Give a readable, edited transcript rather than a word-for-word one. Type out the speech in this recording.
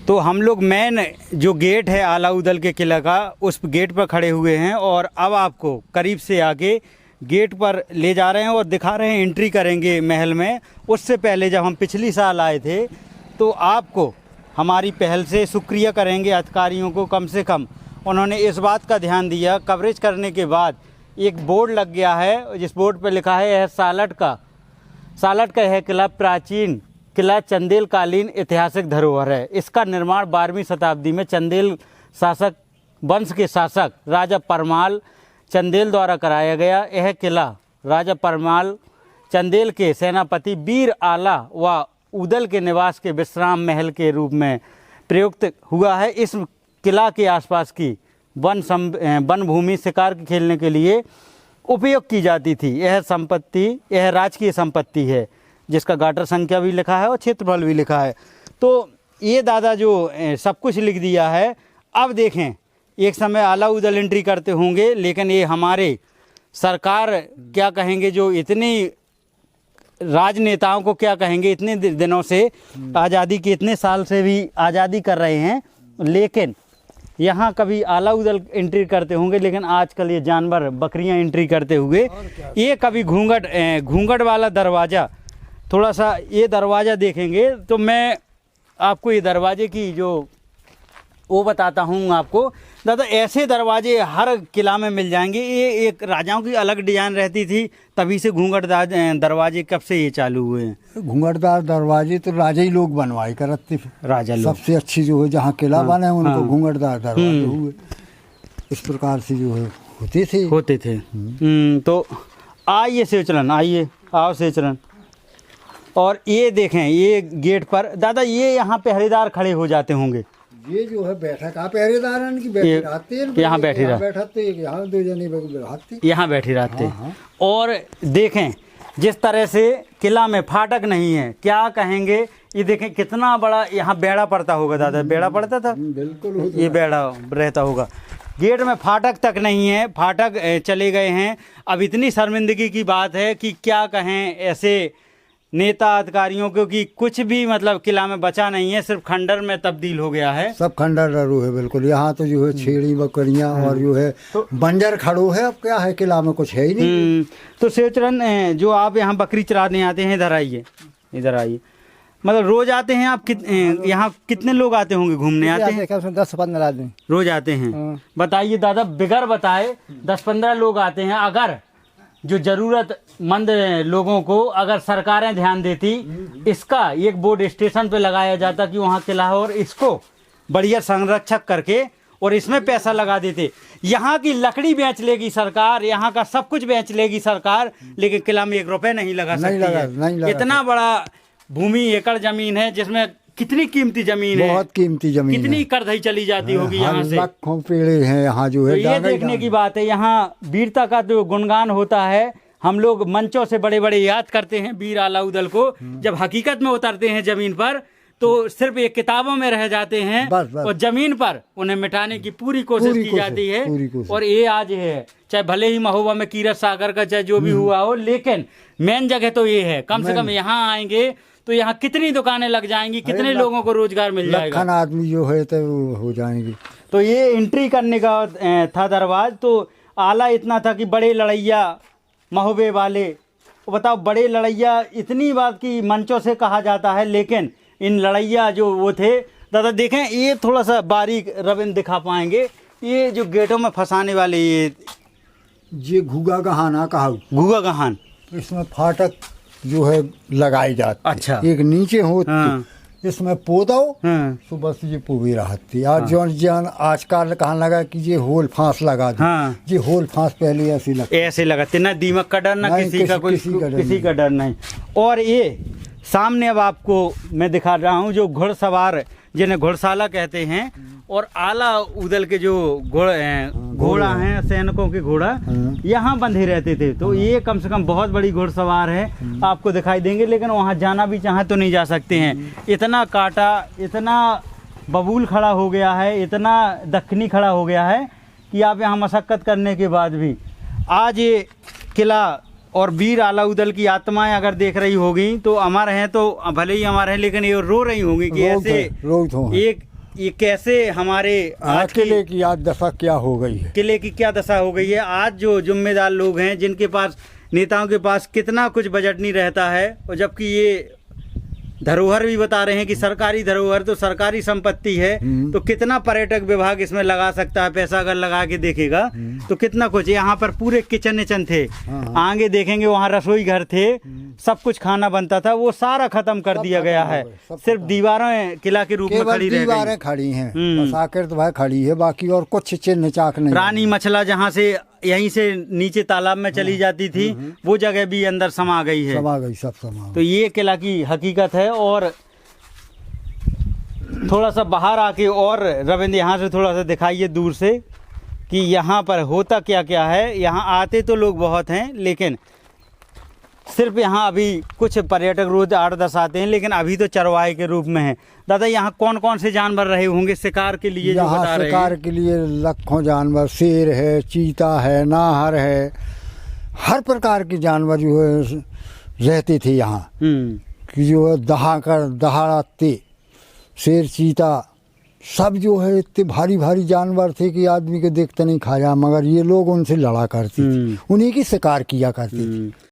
तो हम लोग मेन जो गेट है आला उदल के किला का, उस गेट पर खड़े हुए हैं और अब आपको करीब से आके गेट पर ले जा रहे हैं और दिखा रहे हैं, एंट्री करेंगे महल में। उससे पहले जब हम पिछली साल आए थे तो आपको हमारी पहल से शुक्रिया करेंगे अधिकारियों को। कम से कम उन्होंने इस बात का ध्यान दिया, कवरेज करने के बाद एक बोर्ड लग गया है जिस बोर्ड पर लिखा है यह सालट का यह किला प्राचीन किला चंदेल कालीन ऐतिहासिक धरोहर है। इसका निर्माण 12वीं शताब्दी में चंदेल शासक वंश के शासक राजा परमाल चंदेल द्वारा कराया गया। यह किला राजा परमाल चंदेल के सेनापति वीर आला व उदल के निवास के विश्राम महल के रूप में प्रयुक्त हुआ है। इस किला के आसपास की वन भूमि शिकार खेलने के लिए उपयोग की जाती थी। यह राजकीय संपत्ति है जिसका गाटर संख्या भी लिखा है और क्षेत्रफल भी लिखा है। तो ये दादा जो सब कुछ लिख दिया है। अब देखें, एक समय आला उदल एंट्री करते होंगे, लेकिन ये हमारे सरकार क्या कहेंगे, जो इतनी राजनेताओं को क्या कहेंगे, इतने दिनों से आज़ादी के इतने साल से भी आज़ादी कर रहे हैं, लेकिन यहाँ कभी आला उदल एंट्री करते होंगे, लेकिन आजकल ये जानवर बकरियाँ एंट्री करते हुए ये कभी घूंघट वाला दरवाज़ा, थोड़ा सा ये दरवाज़ा देखेंगे तो मैं आपको ये दरवाजे की जो वो बताता हूँ आपको। दादा ऐसे दरवाजे हर किला में मिल जाएंगे। ये एक राजाओं की अलग डिजाइन रहती थी, तभी से घूंघटदार दरवाजे कब से ये चालू हुए हैं? घूंघटदार दरवाजे तो राजा ही लोग बनवाए करते थे। राजा लोग सबसे अच्छी जो है जहाँ किला बना है उनको घूंघटदार दरवाजे हुए। इस प्रकार से जो है होते थे। तो आइए सेवचलन, आइए आओ सेवचलन। और ये देखें, ये गेट पर दादा ये यहाँ पहरेदार खड़े हो जाते होंगे। ये जो है बैठक आप पहरेदार यहाँ बैठे यहाँ बैठे रहते। और देखें जिस तरह से किला में फाटक नहीं है, क्या कहेंगे, ये देखें कितना बड़ा यहाँ बेड़ा पड़ता होगा। दादा बेड़ा पड़ता था? बिल्कुल, ये बेड़ा रहता होगा। गेट में फाटक तक नहीं है, फाटक चले गए हैं। अब इतनी शर्मिंदगी की बात है कि क्या कहें ऐसे नेता अधिकारियों को कि कुछ भी मतलब किला में बचा नहीं है, सिर्फ खंडर में तब्दील हो गया है। सब खंडर रू है बिल्कुल। यहाँ तो जो है छेड़ी बकरियाँ और जो है तो बंजर खड़ो है। अब क्या है, किला में कुछ है ही नहीं। तो सेवचरण जो आप यहाँ बकरी चराने आते हैं, इधर आइए, इधर आइए। मतलब रोज आते हैं आप? यहाँ कितने लोग आते होंगे घूमने? आते हैं 10-15 आदमी रोज आते हैं। बताइए दादा, बिगर बताए 10-15 लोग आते हैं। अगर जो जरूरतमंद लोगों को अगर सरकारें ध्यान देती, इसका एक बोर्ड स्टेशन पे लगाया जाता कि वहाँ किला है, और इसको बढ़िया संरक्षक करके और इसमें पैसा लगा देते। यहाँ की लकड़ी बेच लेगी सरकार, यहाँ का सब कुछ बेच लेगी सरकार, लेकिन किला में 1 रुपए नहीं लगा सकती। इतना बड़ा भूमि एकड़ जमीन है जिसमें कितनी कीमती जमीन है, बहुत कीमती जमीन, कितनी करधई चली जाती होगी यहाँ से। लाखों पेड़ हैं यहाँ जो है। तो ये देखने की बात है। यहाँ वीरता का जो गुणगान होता है, हम लोग मंचों से बड़े बड़े याद करते हैं वीर आला उदल को। जब हकीकत में उतरते हैं जमीन पर तो सिर्फ ये किताबों में रह जाते हैं, और जमीन पर उन्हें मिटाने की पूरी कोशिश की जाती है। और ये आज है, चाहे भले ही महोबा में कीरत सागर का चाहे जो भी हुआ हो, लेकिन मेन जगह तो ये है। कम से कम यहाँ आएंगे तो यहाँ कितनी दुकानें लग जाएंगी, कितने लोगों को रोजगार मिल जाएगा, लाखों आदमी जो है तो हो जाएंगे। तो ये एंट्री करने का था दरवाज। तो आला इतना था कि बड़े लड़ैया महोबे वाले, बताओ बड़े लड़ैया, इतनी बात की मंचों से कहा जाता है, लेकिन इन लड़ैया जो वो थे दादा, देखें ये थोड़ा सा बारीक रविंद्र दिखा पाएंगे, ये जो गेटों में फंसाने वाले ये घुगा गहाना कहा, घुगा गहान, इसमें फाटक जो है लगाई जाती। अच्छा, एक नीचे हो इसमें पोदो तो बस ये पूरी राहत थी। आज जौन आजकल कहने लगा कि ये होल फांस लगा दो। ये होल फांस पहले ऐसे लगाते, ना दीमक का डर, ना किसी का डर नहीं। और ये सामने अब आपको मैं दिखा रहा हूँ जो घुड़सवार जिन्हें घुड़साला कहते हैं, और आला उदल के जो घोड़ा हैं, सैनिकों के घोड़ा यहाँ बंधे रहते थे। तो ये कम से कम बहुत बड़ी घुड़सवार है, आपको दिखाई देंगे, लेकिन वहाँ जाना भी चाहे तो नहीं जा सकते हैं। इतना काटा, इतना बबूल खड़ा हो गया है, इतना दक्खनी खड़ा हो गया है कि आप यहाँ मशक्क़त करने के बाद भी आज ये किला और वीर आला उदल की आत्माएं अगर देख रही होगी तो अमर हैं, तो भले ही अमर हैं, लेकिन ये रो रही होंगी कि ऐसे एक ये कैसे हमारे आज किले की आज दशा क्या हो गई है, किले की क्या दशा हो गई है। आज जो जिम्मेदार लोग हैं, जिनके पास, नेताओं के पास कितना कुछ बजट नहीं रहता है, और जबकि ये धरोहर भी बता रहे हैं कि सरकारी धरोहर तो सरकारी संपत्ति है, तो कितना पर्यटक विभाग इसमें लगा सकता है पैसा, अगर लगा के देखेगा तो कितना कुछ। यहाँ पर पूरे किचन थे, आगे देखेंगे वहाँ रसोई घर थे, सब कुछ खाना बनता था, वो सारा खत्म कर दिया गया है। सिर्फ दीवारें किला के रूप में खड़ी रह गई, दीवारें खड़ी हैं, बस आकृत भाई खड़ी है, बाकी और कुछ चिन्ह चाक नहीं। रानी मछला जहाँ से यहीं से नीचे तालाब में चली जाती थी, वो जगह भी अंदर समा गई है, समा गई, सब समा। तो ये किला की हकीकत है। और थोड़ा सा बाहर आके और रविंद्र यहाँ से थोड़ा सा दिखाइए दूर से कि यहाँ पर होता क्या क्या है। यहाँ आते तो लोग बहुत हैं, लेकिन सिर्फ यहाँ अभी कुछ पर्यटक रोज 8-10 आते हैं, लेकिन अभी तो चरवाहे के रूप में है। दादा यहाँ कौन कौन से जानवर रहे होंगे शिकार के लिए? जो बता रहे हैं, शिकार के लिए लाखों जानवर, शेर है, चीता है, नाहर है, हर प्रकार के जानवर जो है रहते थे यहाँ, कि जो है दहाड़ते शेर चीता सब जो है इतने भारी भारी जानवर थे कि आदमी को देखते नहीं खाया, मगर ये लोग उनसे लड़ा करते थे, उन्हीं की शिकार किया करते थे।